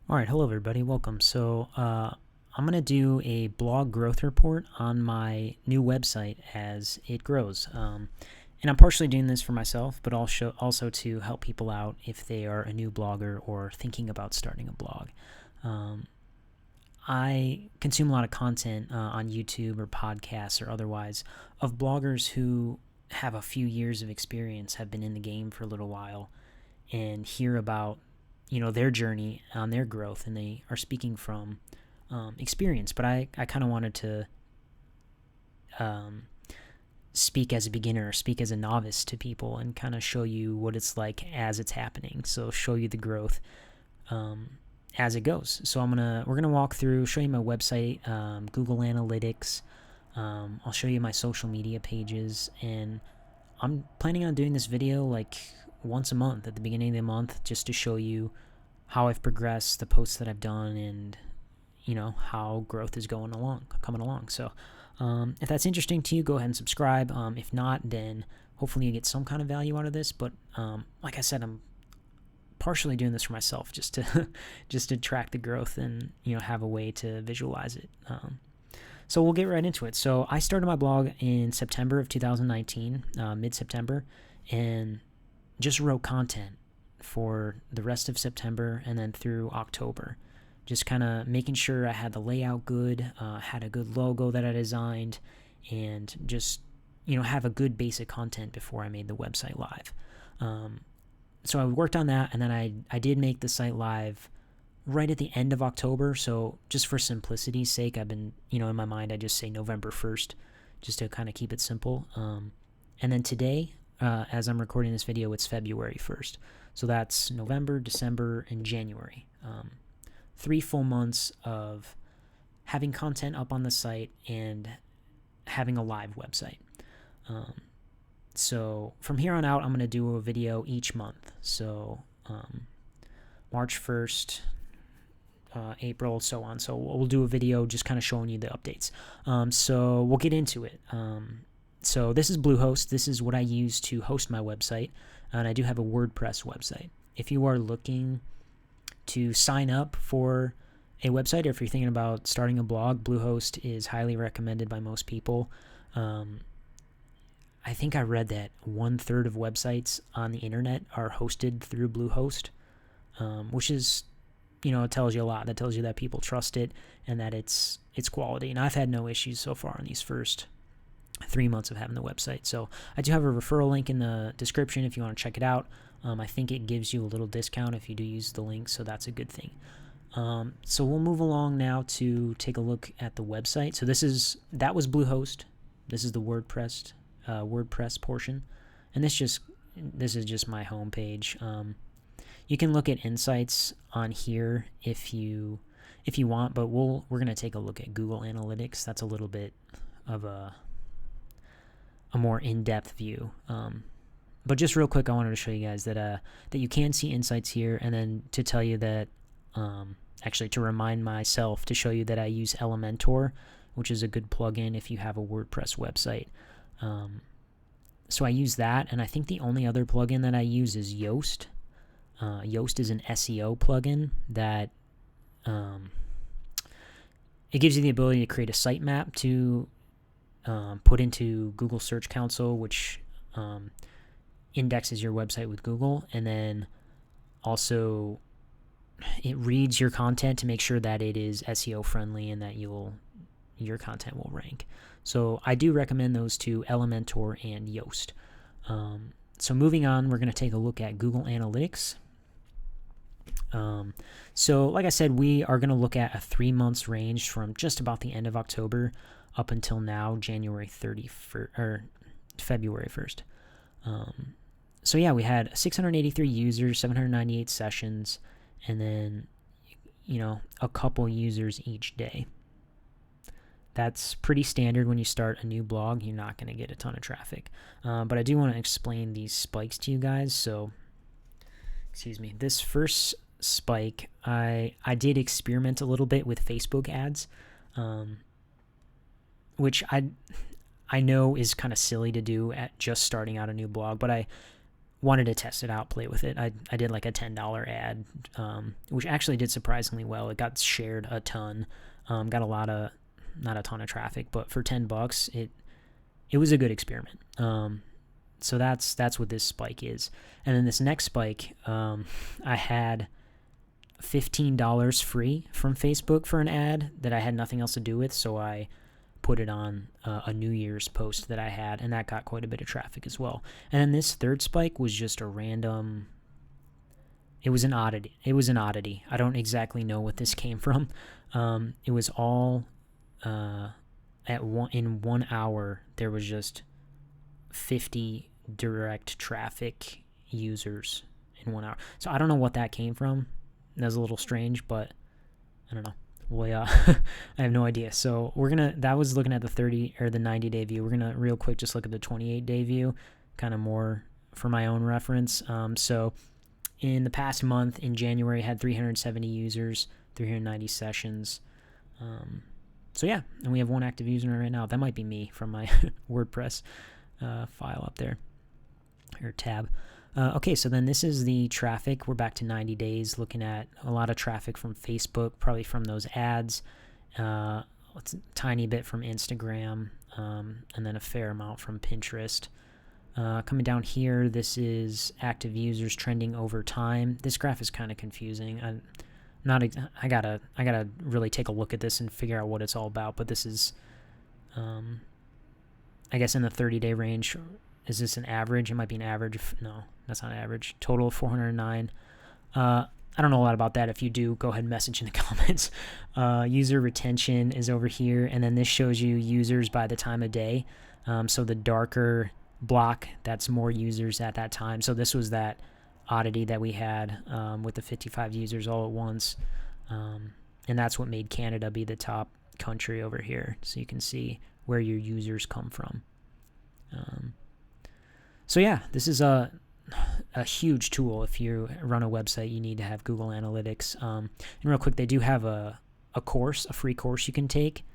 All right, hello everybody, welcome. I'm going to do a blog growth report on my new website as it grows. And I'm partially doing this for myself, but also to help people out if they are a new blogger or thinking about starting a blog. I consume a lot of content on YouTube or podcasts or otherwise of bloggers who have a few years of experience, have been in the game for a little while, and hear about their journey on their growth, and they are speaking from experience. But I kind of wanted to speak as a beginner, speak as a novice to people, and kind of show you what it's like as it's happening. So show you the growth as it goes. So we're gonna walk through, show you my website, Google Analytics. I'll show you my social media pages, and I'm planning on doing this video like once a month at the beginning of the month, just to show you how I've progressed, the posts that I've done, and how growth is coming along. So if that's interesting to you, go ahead and subscribe. If not, then hopefully you get some kind of value out of this. But like I said, I'm partially doing this for myself, just to track the growth and have a way to visualize it. So we'll get right into it. So I started my blog in September of 2019, mid-September, and just wrote content for the rest of September and then through October. Just kind of making sure I had the layout good, had a good logo that I designed, and just, have a good basic content before I made the website live. So I worked on that, and then I did make the site live right at the end of October. So just for simplicity's sake, I've been, in my mind, I just say November 1st, just to kind of keep it simple. And then today, as I'm recording this video, it's February 1st. So that's November, December, and January. 3 full months of having content up on the site and having a live website. So from here on out, I'm going to do a video each month. So March 1st, April, so on. So we'll do a video just kind of showing you the updates. So we'll get into it. So this is Bluehost. This is what I use to host my website, and I do have a WordPress website. If you are looking to sign up for a website, or if you're thinking about starting a blog, Bluehost is highly recommended by most people. I think I read that 1/3 of websites on the internet are hosted through Bluehost, which is, it tells you a lot. That tells you that people trust it and that it's quality. And I've had no issues so far in these first 3 months of having the website. So I do have a referral link in the description if you want to check it out. I think it gives you a little discount if you do use the link, so that's a good thing. So we'll move along now to take a look at the website. So that was Bluehost. This is the WordPress portion, and this is just my homepage. You can look at insights on here if you want, but we're gonna take a look at Google Analytics. That's a little bit of a more in-depth view. But just real quick, I wanted to show you guys that you can see insights here, and then to tell you that, actually to remind myself to show you that I use Elementor, which is a good plugin if you have a WordPress website. So I use that, and I think the only other plugin that I use is Yoast. Yoast is an SEO plugin that it gives you the ability to create a sitemap to put into Google Search Console, which indexes your website with Google, and then also it reads your content to make sure that it is SEO friendly and that your content will rank. So I do recommend those two, Elementor and Yoast. So moving on, we're going to take a look at Google Analytics. So like I said, we are going to look at a 3 months range from just about the end of October up until now, January 31st or February 1st. So yeah, we had 683 users, 798 sessions, and then a couple users each day. That's pretty standard when you start a new blog. You're not going to get a ton of traffic. But I do want to explain these spikes to you guys. So, excuse me. This first spike, I did experiment a little bit with Facebook ads, which I know is kind of silly to do at just starting out a new blog. But wanted to test it out, play with it. I did like a $10 ad, which actually did surprisingly well. It got shared a ton, got a lot of, not a ton of traffic, but for $10, it was a good experiment. So that's what this spike is. And then this next spike, I had $15 free from Facebook for an ad that I had nothing else to do with, so I put it on a New Year's post that I had, and that got quite a bit of traffic as well. And then this third spike was just a random, it was an oddity. I don't exactly know what this came from. It was all in 1 hour there was just 50 direct traffic users in 1 hour. So I don't know what that came from. That was a little strange, but I don't know. Well, yeah, I have no idea. So that was looking at the 30 or the 90-day view. We're gonna real quick just look at the 28-day view, kind of more for my own reference. So in the past month, in January, I had 370 users, 390 sessions. So yeah, and we have one active user right now. That might be me from my WordPress file up there, or tab. Okay, so then this is the traffic. We're back to 90 days, looking at a lot of traffic from Facebook, probably from those ads, a tiny bit from Instagram, and then a fair amount from Pinterest. Coming down here, this is active users trending over time. This graph is kind of confusing. I gotta really take a look at this and figure out what it's all about. But this is, I guess, in the 30-day range. Is this an average? It might be an average. No, that's not average. Total of 409. I don't know a lot about that. If you do, go ahead and message in the comments. User retention is over here, and then this shows you users by the time of day. So the darker block, that's more users at that time. So this was that oddity that we had with the 55 users all at once. And that's what made Canada be the top country over here. So you can see where your users come from. So yeah, this is a huge tool. If you run a website, you need to have Google Analytics. And real quick, they do have a course, a free course you can take.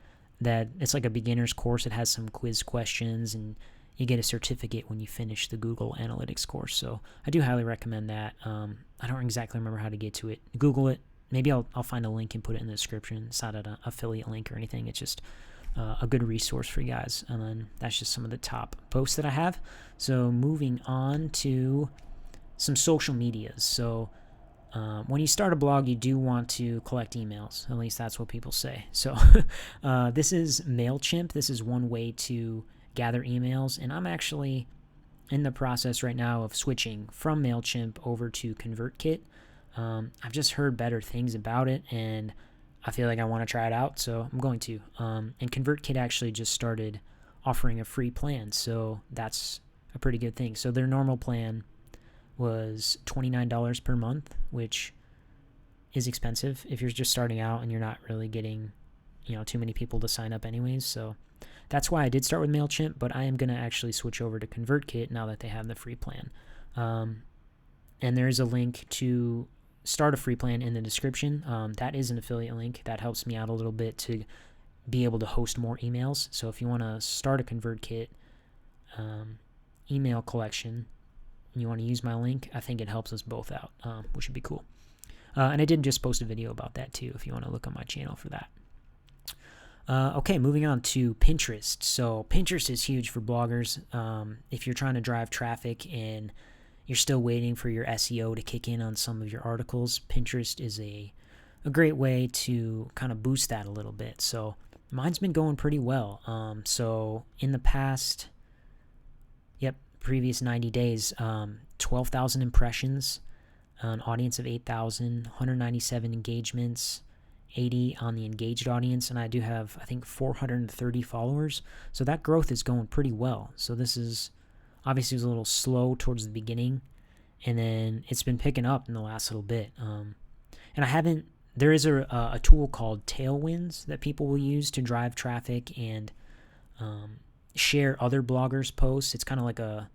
That it's like a beginner's course. It has some quiz questions, and you get a certificate when you finish the Google Analytics course. So I do highly recommend that. I don't exactly remember how to get to it. Google it. Maybe I'll find a link and put it in the description. It's not an affiliate link or anything. It's just a good resource for you guys. And then that's just some of the top posts that I have. So moving on to some social medias. So when you start a blog, you do want to collect emails. At least that's what people say. So this is MailChimp. This is one way to gather emails. And I'm actually in the process right now of switching from MailChimp over to ConvertKit. I've just heard better things about it, and I feel like I want to try it out, so I'm going to. And ConvertKit actually just started offering a free plan, so that's a pretty good thing. So their normal plan was $29 per month, which is expensive if you're just starting out and you're not really getting, too many people to sign up anyways. So that's why I did start with MailChimp, but I am going to actually switch over to ConvertKit now that they have the free plan. And there is a link to start a free plan in the description. That is an affiliate link. That helps me out a little bit to be able to host more emails. So if you want to start a ConvertKit email collection and you want to use my link, I think it helps us both out, which would be cool. And I did just post a video about that too, if you want to look on my channel for that. Okay, moving on to Pinterest. So Pinterest is huge for bloggers. If you're trying to drive traffic and you're still waiting for your SEO to kick in on some of your articles, Pinterest is a great way to kind of boost that a little bit. So mine's been going pretty well. So in the past, previous 90 days, 12,000 impressions, an audience of 8,000, 197 engagements, 80 on the engaged audience, and I do have, I think, 430 followers. So that growth is going pretty well. So this is obviously was a little slow towards the beginning, and then it's been picking up in the last little bit. And there is a tool called Tailwinds that people will use to drive traffic and share other bloggers' posts. It's kind of like a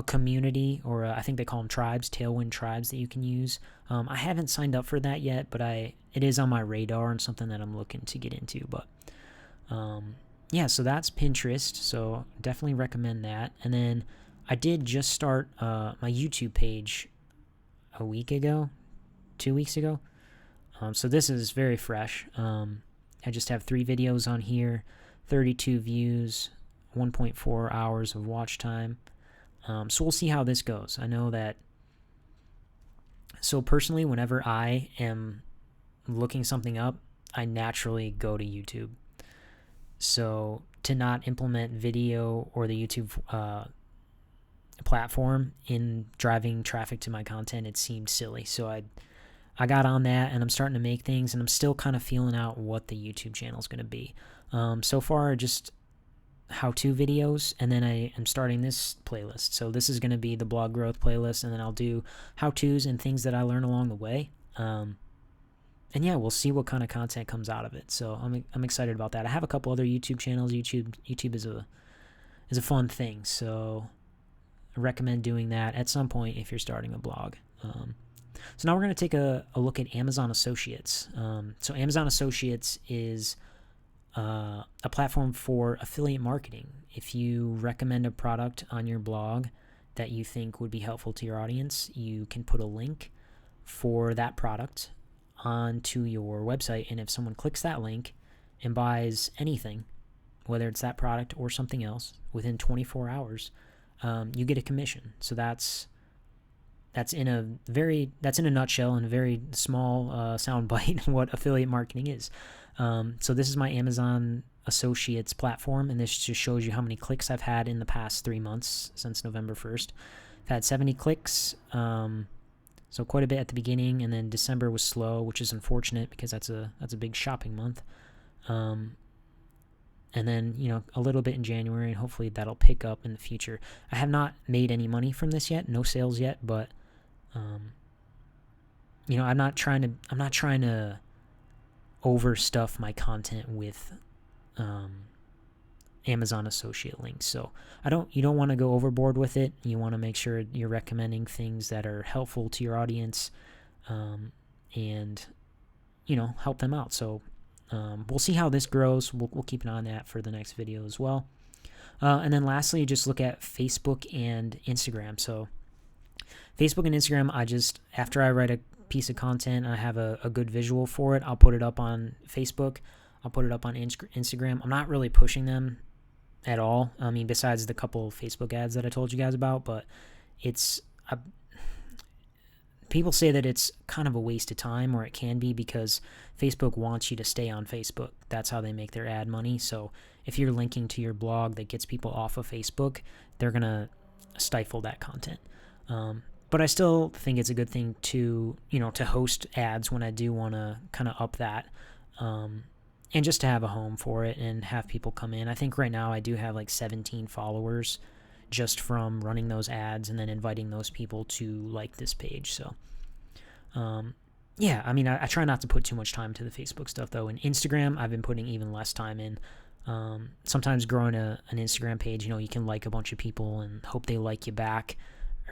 community, or I think they call them tribes, Tailwind tribes that you can use. I haven't signed up for that yet, but it is on my radar and something that I'm looking to get into. But so that's Pinterest. So definitely recommend that. And then I did just start my YouTube page a week ago, 2 weeks ago. So this is very fresh. I just have 3 videos on here, 32 views, 1.4 hours of watch time. So we'll see how this goes. I know that. So personally, whenever I am looking something up, I naturally go to YouTube. So to not implement video or the YouTube platform in driving traffic to my content, it seemed silly. So I got on that, and I'm starting to make things, and I'm still kind of feeling out what the YouTube channel is going to be. So far, just how-to videos, and then I am starting this playlist. So this is going to be the blog growth playlist, and then I'll do how-tos and things that I learn along the way. And yeah, we'll see what kind of content comes out of it. So I'm excited about that. I have a couple other YouTube channels. YouTube is a fun thing, so I recommend doing that at some point if you're starting a blog. So now we're going to take a look at Amazon Associates. So Amazon Associates is a platform for affiliate marketing. If you recommend a product on your blog that you think would be helpful to your audience, you can put a link for that product onto your website, and if someone clicks that link and buys anything, whether it's that product or something else, within 24 hours, you get a commission. So that's in a nutshell, in a very small sound bite, what affiliate marketing is. So this is my Amazon Associates platform, and this just shows you how many clicks I've had in the past 3 months since November 1st. I've had 70 clicks, so quite a bit at the beginning, and then December was slow, which is unfortunate because that's a big shopping month. And then, a little bit in January, and hopefully that'll pick up in the future. I have not made any money from this yet, no sales yet, but I'm not trying to overstuff my content with Amazon associate links. So you don't want to go overboard with it. You want to make sure you're recommending things that are helpful to your audience, and help them out. So we'll see how this grows. We'll keep an eye on that for the next video as well. And then lastly, just look at Facebook and Instagram. So Facebook and Instagram, after I write a piece of content, I have a good visual for it, I'll put it up on Facebook, I'll put it up on Instagram. I'm not really pushing them at all. I mean, besides the couple Facebook ads that I told you guys about, but people say that it's kind of a waste of time, or it can be, because Facebook wants you to stay on Facebook. That's how they make their ad money. So if you're linking to your blog that gets people off of Facebook, they're going to stifle that content. But I still think it's a good thing to host ads when I do want to kind of up that, and just to have a home for it and have people come in. I think right now I do have like 17 followers just from running those ads and then inviting those people to like this page. So, yeah, I mean, I try not to put too much time to the Facebook stuff, though. And Instagram, I've been putting even less time in. Sometimes growing an Instagram page, you can like a bunch of people and hope they like you back,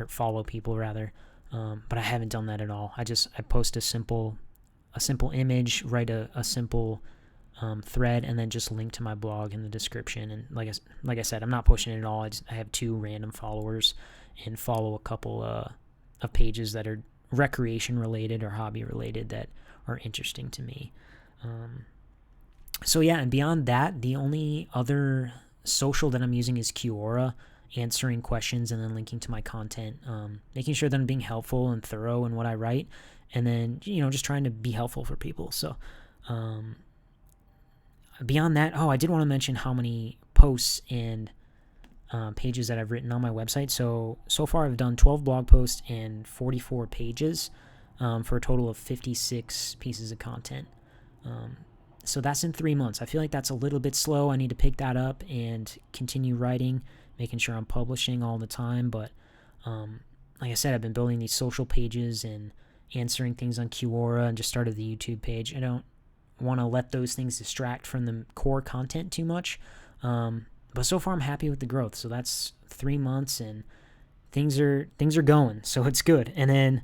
or follow people rather. But I haven't done that at all. I post a simple image, write a simple thread, and then just link to my blog in the description. And like I said, I'm not pushing it at all. I have 2 random followers and follow a couple of pages that are recreation related or hobby related that are interesting to me. So yeah, and beyond that, the only other social that I'm using is Quora, answering questions and then linking to my content, making sure that I'm being helpful and thorough in what I write, and then just trying to be helpful for people. So beyond that, I did want to mention how many posts and pages that I've written on my website. So far I've done 12 blog posts and 44 pages, for a total of 56 pieces of content. So that's in 3 months. I feel like that's a little bit slow. I need to pick that up and continue writing, making sure I'm publishing all the time. But like I said, I've been building these social pages and answering things on Quora, and just started the YouTube page. I don't want to let those things distract from the core content too much. But so far I'm happy with the growth. So that's 3 months, and things are going. So it's good. And then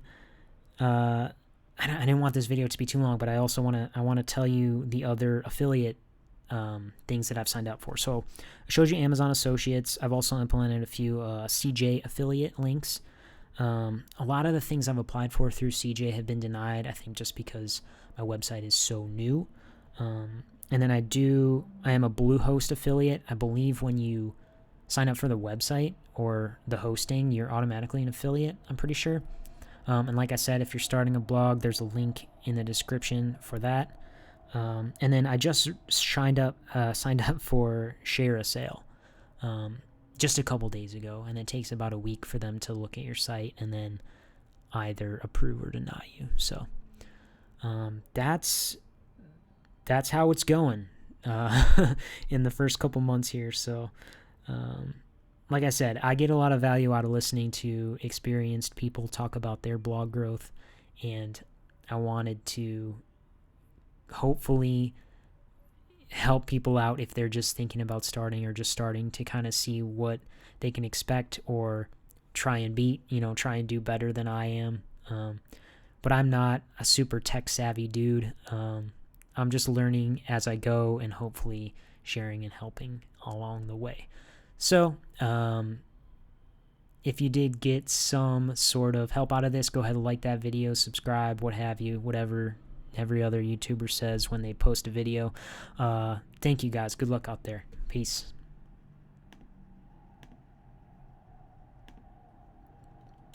I didn't want this video to be too long, but I also want to tell you the other affiliate things that I've signed up for. So I showed you Amazon Associates. I've also implemented a few CJ affiliate links. A lot of the things I've applied for through CJ have been denied, I think just because my website is so new. And then I am a Bluehost affiliate. I believe when you sign up for the website or the hosting, you're automatically an affiliate, I'm pretty sure. And like I said, if you're starting a blog, there's a link in the description for that. And then I just signed up for ShareASale just a couple days ago, and it takes about a week for them to look at your site and then either approve or deny you. So that's how it's going in the first couple months here. So like I said, I get a lot of value out of listening to experienced people talk about their blog growth, and I wanted to hopefully help people out if they're just thinking about starting or just starting to kind of see what they can expect or try and beat, try and do better than I am. But I'm not a super tech savvy dude. I'm just learning as I go and hopefully sharing and helping along the way. So, if you did get some sort of help out of this, go ahead and like that video, subscribe, what have you, whatever every other YouTuber says when they post a video. Thank you guys. Good luck out there. Peace.